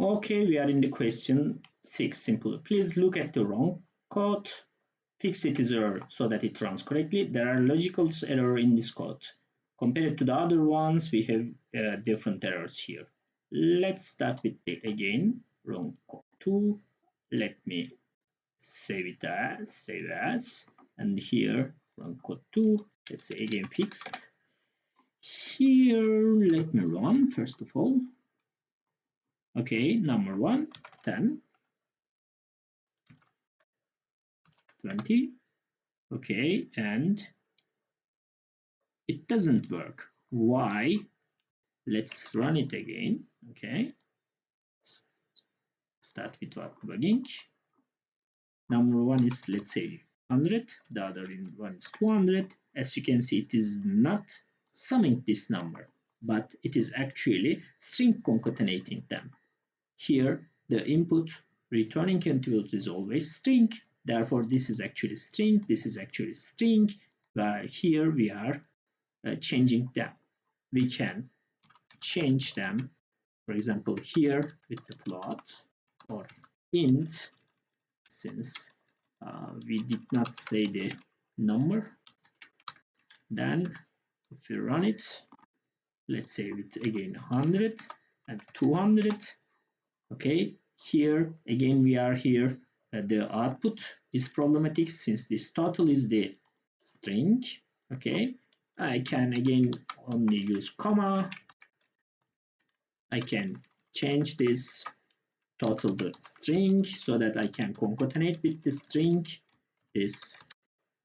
Okay, we are in the question 6. Simple. Please look at the wrong code. Fix its error so that it runs correctly. There are logical errors in this code. Compared to the other ones, we have different errors here. Let's start with the again wrong code 2. Let me save it as, and here wrong code 2. Let's say again fixed. Here, let me run first of all. Okay, number 1, 10, 20. Okay, and it doesn't work. Why? Let's run it again. Okay, start with debugging. Number 1 is, let's say, 100. The other one is 200. As you can see, it is not summing this number, but it is actually string concatenating them. Here, the input returning input is always string. Therefore, this is actually string. This is actually string. Where here we are changing them. We can change them, for example, here with the float or int, since we did not say the number. Then if we run it, let's say with again 100 and 200. Okay, here again we are here. The output is problematic since this total is the string. Okay, I can again only use comma. I can change this total the string so that I can concatenate with the string this.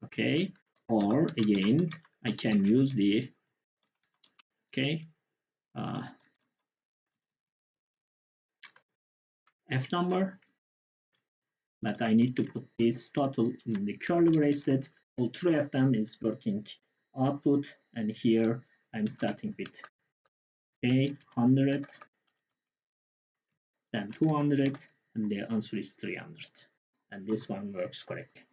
Okay, or again I can use the f number, but I need to put this total in the curly bracelet. All three of them is working output, and here I'm starting with 100, then 200, and the answer is 300, and this one works correctly.